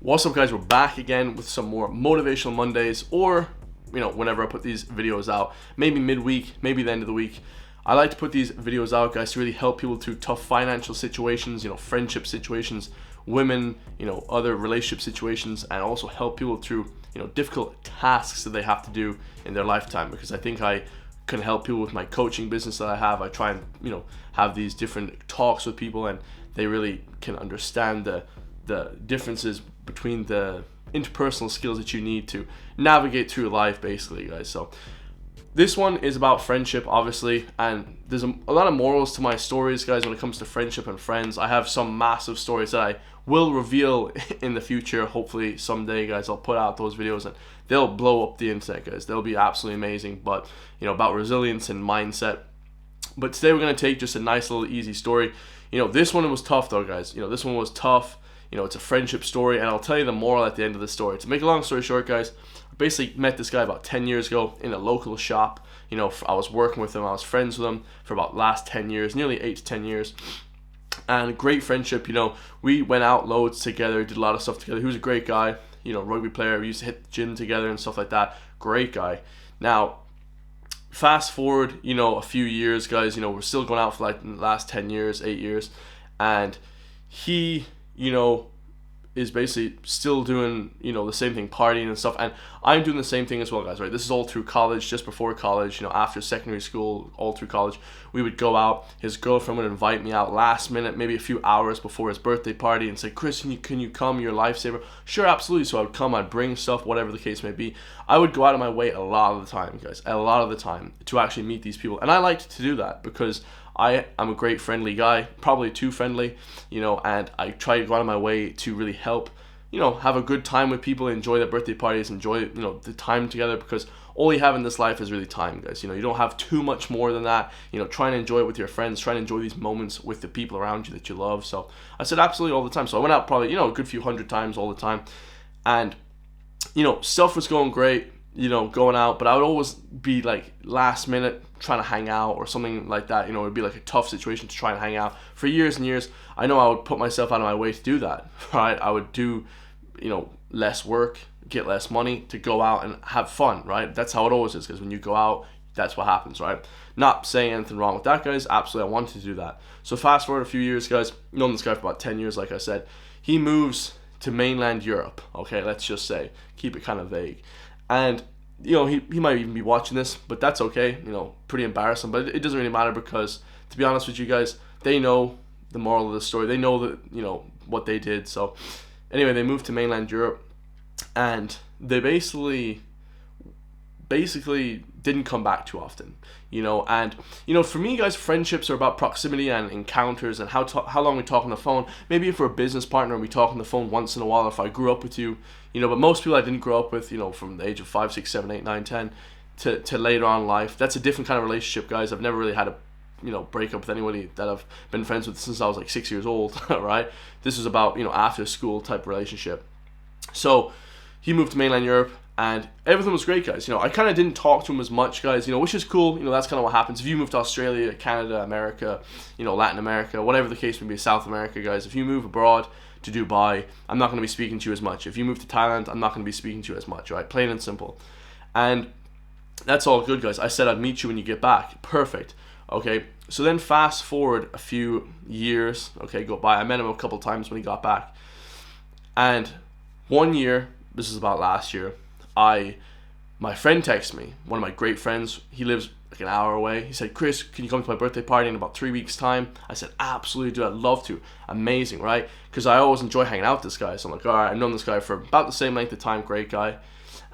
What's up, guys? We're back again with some more Motivational Mondays, or whenever I put these videos out, maybe midweek, maybe the end of the week. I like to put these videos out, guys, to really help people through tough financial situations, friendship situations, women, other relationship situations, and also help people through difficult tasks that they have to do in their lifetime. Because I think I can help people with my coaching business that I have. I try and have these different talks with people, and they really can understand the differences between the interpersonal skills that you need to navigate through life, basically, guys. So this one is about friendship, obviously, and there's a lot of morals to my stories, guys, when it comes to friendship and friends. I have some massive stories that I will reveal in the future. Hopefully someday, guys, I'll put out those videos and they'll blow up the internet, guys. They'll be absolutely amazing. But about resilience and mindset. But today we're going to take just a nice little easy story. This one was tough, though, guys. This one was tough. It's a friendship story, and I'll tell you the moral at the end of the story. To make a long story short, guys, I basically met this guy about 10 years ago in a local shop. I was working with him, I was friends with him for about last 10 years, nearly 8 to 10 years. And great friendship, we went out loads together, did a lot of stuff together. He was a great guy, rugby player. We used to hit the gym together and stuff like that. Great guy. Now, fast forward, a few years, guys, we're still going out for like the last 10 years, 8 years. And he is basically still doing, the same thing, partying and stuff. And I'm doing the same thing as well, guys, right? This is all through college, just before college, after secondary school, all through college. We would go out. His girlfriend would invite me out last minute, maybe a few hours before his birthday party, and say, Chris, can you come? You're a lifesaver. Sure, absolutely. So I would come, I'd bring stuff, whatever the case may be. I would go out of my way a lot of the time, guys, to actually meet these people. And I liked to do that because I'm a great friendly guy, probably too friendly, and I try to go out of my way to really help, have a good time with people, enjoy their birthday parties, enjoy, the time together, because all you have in this life is really time, guys. You don't have too much more than that. Try and enjoy it with your friends, try and enjoy these moments with the people around you that you love. So I said absolutely all the time. So I went out probably, a good few hundred times all the time, and, stuff was going great, going out, but I would always be like last minute trying to hang out or something like that. It would be like a tough situation to try and hang out for years and years. I know I would put myself out of my way to do that, right? I would do, less work, get less money to go out and have fun, right? That's how it always is, because when you go out, that's what happens, right? Not saying anything wrong with that, guys. Absolutely, I wanted to do that. So fast forward a few years, guys. Known this guy for about 10 years, like I said. He moves to mainland Europe, okay? Let's just say, keep it kind of vague. And he might even be watching this, but that's okay. Pretty embarrassing, but it doesn't really matter, because to be honest with you guys, they know the moral of the story. They know that what they did. So anyway, they moved to mainland Europe, and they basically didn't come back too often. And for me, guys, friendships are about proximity and encounters, and how long we talk on the phone. Maybe if we're a business partner, we talk on the phone once in a while. If I grew up with you, but most people I didn't grow up with, from the age of 5, 6, 7, 8, 9, 10 to later on in life. That's a different kind of relationship, guys. I've never really had a break up with anybody that I've been friends with since I was like 6 years old, right? This is about after school type relationship. So he moved to mainland Europe, and everything was great, guys. I kind of didn't talk to him as much, guys, which is cool. That's kind of what happens. If you move to Australia, Canada, America, Latin America, whatever the case may be, South America, guys, if you move abroad to Dubai, I'm not going to be speaking to you as much. If you move to Thailand, I'm not going to be speaking to you as much, right? Plain and simple. And that's all good, guys. I said I'd meet you when you get back. Perfect. Okay, so then fast forward a few years, okay, go by. I met him a couple times when he got back. And one year, this is about last year, my friend texted me, one of my great friends. He lives like an hour away. He said, Chris, can you come to my birthday party in about 3 weeks' time? I said, absolutely, dude, I'd love to. Amazing, right? Because I always enjoy hanging out with this guy. So I'm like, all right, I've known this guy for about the same length of time, great guy.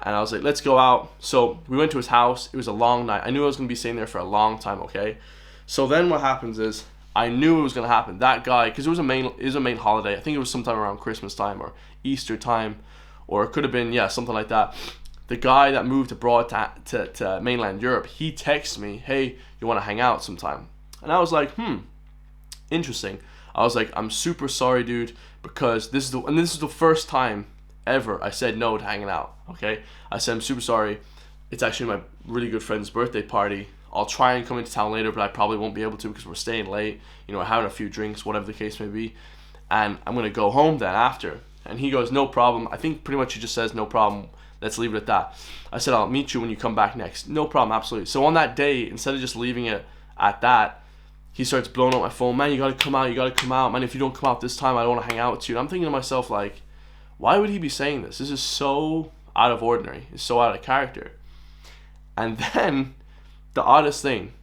And I was like, let's go out. So we went to his house. It was a long night. I knew I was going to be staying there for a long time, okay? So then what happens is, I knew it was going to happen. That guy, because it was a main holiday. I think it was sometime around Christmas time or Easter time, or it could have been, something like that. The guy that moved abroad to mainland Europe, he texts me, hey, you want to hang out sometime? And I was like, interesting. I was like, I'm super sorry, dude, because this is the first time ever I said no to hanging out, okay? I said, I'm super sorry. It's actually my really good friend's birthday party I'll try and come into town later, but I probably won't be able to because we're staying late, you know, having a few drinks, whatever the case may be. And I'm going to go home then after. And he goes, no problem. I think pretty much he just says, no problem. Let's leave it at that. I said, I'll meet you when you come back next. No problem, absolutely. So on that day, instead of just leaving it at that, he starts blowing up my phone. Man, you got to come out. You got to come out. Man, if you don't come out this time, I don't want to hang out with you. And I'm thinking to myself, like, why would he be saying this? This is so out of ordinary. It's so out of character. And then the oddest thing,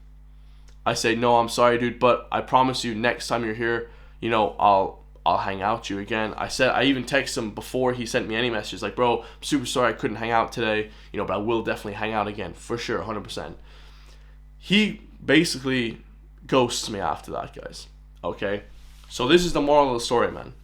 I say, no, I'm sorry, dude, but I promise you next time you're here, you know, I'll hang out with you again. I even texted him before he sent me any messages, like, bro, I'm super sorry I couldn't hang out today, you know, but I will definitely hang out again, for sure, 100%. He basically ghosts me after that, guys, okay? So this is the moral of the story, man.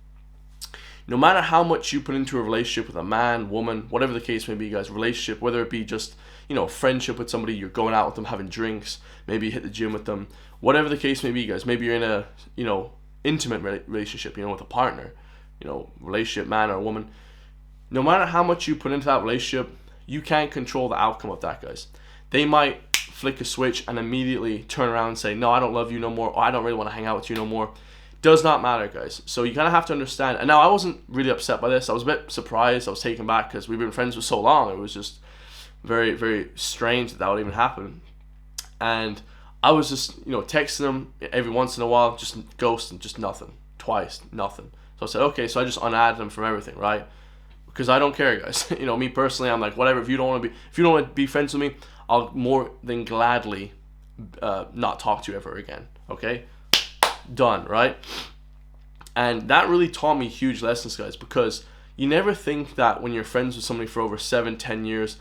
No matter how much you put into a relationship with a man, woman, whatever the case may be, guys, relationship, whether it be just, you know, friendship with somebody, you're going out with them, having drinks, maybe you hit the gym with them, whatever the case may be, guys, maybe you're in a, you know, intimate relationship, you know, with a partner, you know, relationship, man or woman. No matter how much you put into that relationship, you can't control the outcome of that, guys. They might flick a switch and immediately turn around and say, no, I don't love you no more, or I don't really want to hang out with you no more. Does not matter, guys. So you kind of have to understand. And now I wasn't really upset by this. I was a bit surprised. I was taken back because we've been friends for so long. It was just very, very strange that would even happen. And I was just, you know, texting him every once in a while, just ghosting, just nothing. Twice, nothing. So I said, okay, so I just unadded him from everything, right? Because I don't care, guys. You know, me personally, I'm like, whatever. If you don't want to be friends with me, I'll more than gladly not talk to you ever again. Okay, done, right? And that really taught me huge lessons, guys, because you never think that when you're friends with somebody for over 7-10 years,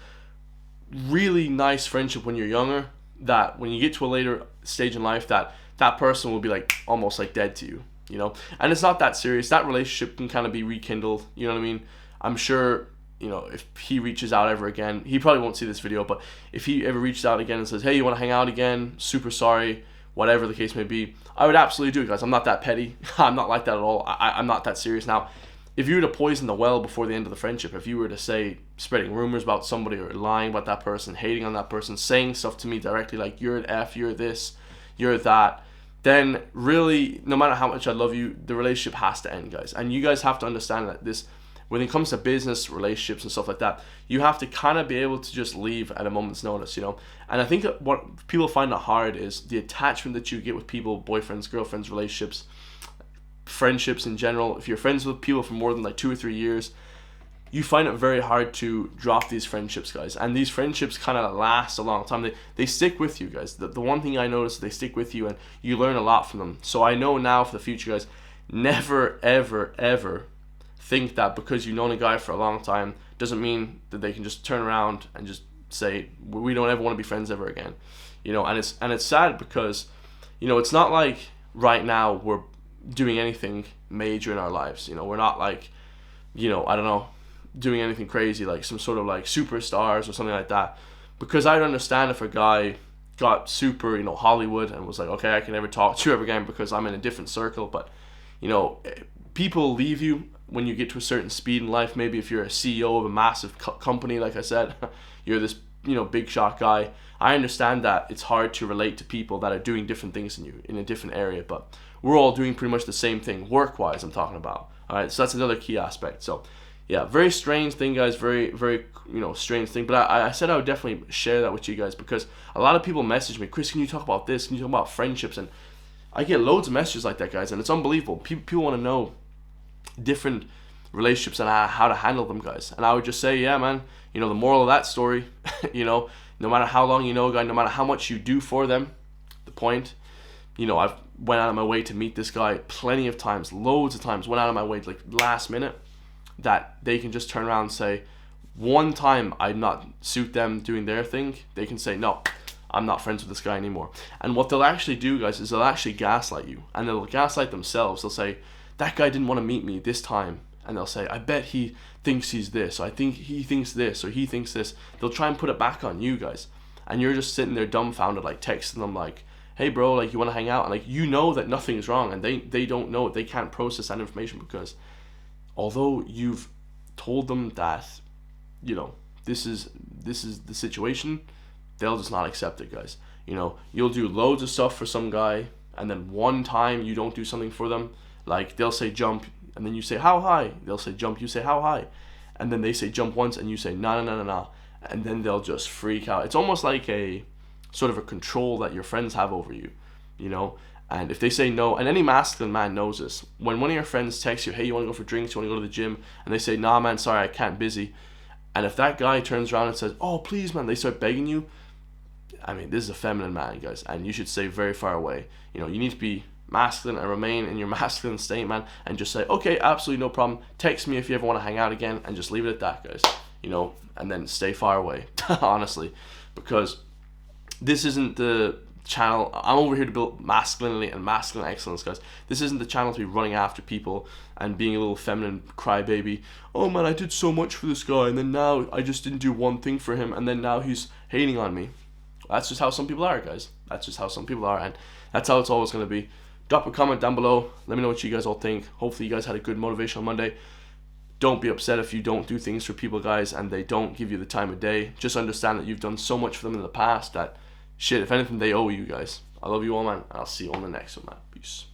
really nice friendship when you're younger, that when you get to a later stage in life, that person will be like almost like dead to you, you know? And it's not that serious. That relationship can kind of be rekindled, you know what I mean? I'm sure, you know, if he reaches out ever again, he probably won't see this video, but if he ever reaches out again and says, hey, you want to hang out again? Super sorry, whatever the case may be, I would absolutely do it, guys. I'm not that petty. I'm not like that at all. I'm not that serious. Now, if you were to poison the well before the end of the friendship, if you were to say, spreading rumors about somebody or lying about that person, hating on that person, saying stuff to me directly like, you're an F, you're this, you're that, then really, no matter how much I love you, the relationship has to end, guys. And you guys have to understand that this, when it comes to business, relationships, and stuff like that, you have to kind of be able to just leave at a moment's notice, you know? And I think that what people find it hard is the attachment that you get with people, boyfriends, girlfriends, relationships, friendships in general. If you're friends with people for more than like 2 or 3 years, you find it very hard to drop these friendships, guys. And these friendships kind of last a long time. They stick with you, guys. The one thing I noticed, they stick with you and you learn a lot from them. So I know now for the future, guys, never, ever, ever think that because you've known a guy for a long time doesn't mean that they can just turn around and just say, we don't ever want to be friends ever again. You know, and it's sad because, you know, it's not like right now we're doing anything major in our lives. You know, we're not like, you know, I don't know, doing anything crazy like some sort of like superstars or something like that. Because I'd understand if a guy got super, you know, Hollywood and was like, okay, I can never talk to you ever again because I'm in a different circle. But, you know, people leave you when you get to a certain speed in life. Maybe if you're a CEO of a massive company, like I said, you're this, you know, big shot guy. I understand that it's hard to relate to people that are doing different things than you in a different area, but we're all doing pretty much the same thing, work-wise I'm talking about. All right, so that's another key aspect. So yeah, very strange thing, guys, very, very, you know, strange thing. But I said I would definitely share that with you guys because a lot of people message me, Chris, can you talk about this? Can you talk about friendships? And I get loads of messages like that, guys, and it's unbelievable. People want to know different relationships and how to handle them, guys. And I would just say, yeah, man, you know, the moral of that story, you know, no matter how long you know a guy, no matter how much you do for them, the point, you know, I've went out of my way to meet this guy plenty of times, loads of times, went out of my way like last minute, that they can just turn around and say, one time I not suit them doing their thing, they can say, no, I'm not friends with this guy anymore. And what they'll actually do, guys, is they'll actually gaslight you, and they'll gaslight themselves. They'll say, that guy didn't want to meet me this time, and they'll say, I bet he thinks he's this, or I think he thinks this, or he thinks this. They'll try and put it back on you, guys, and you're just sitting there dumbfounded, like texting them like, hey bro, like, you want to hang out? And like, you know that nothing's wrong, and they don't know it. They can't process that information because although you've told them that, you know, this is the situation, they'll just not accept it, guys. You know, you'll do loads of stuff for some guy, and then one time you don't do something for them. Like, they'll say jump, and then you say how high. They'll say jump, you say how high. And then they say jump once, and you say no. And then they'll just freak out. It's almost like a sort of a control that your friends have over you, you know? And if they say no, and any masculine man knows this, when one of your friends texts you, hey, you want to go for drinks, you want to go to the gym, and they say, nah, man, sorry, I can't, busy. And if that guy turns around and says, oh, please, man, they start begging you, I mean, this is a feminine man, guys, and you should stay very far away. You know, you need to be masculine and remain in your masculine state, man, and just say, okay, absolutely no problem. Text me if you ever want to hang out again, and just leave it at that, guys. You know, and then stay far away, honestly, because this isn't the channel. I'm over here to build masculinity and masculine excellence, guys. This isn't the channel to be running after people and being a little feminine crybaby. Oh man, I did so much for this guy, and then now I just didn't do one thing for him, and then now he's hating on me. That's just how some people are, guys. That's just how some people are, and that's how it's always going to be. Drop a comment down below. Let me know what you guys all think. Hopefully you guys had a good motivational Monday. Don't be upset if you don't do things for people, guys, and they don't give you the time of day. Just understand that you've done so much for them in the past that, shit, if anything, they owe you, guys. I love you all, man, and I'll see you on the next one, man. Peace.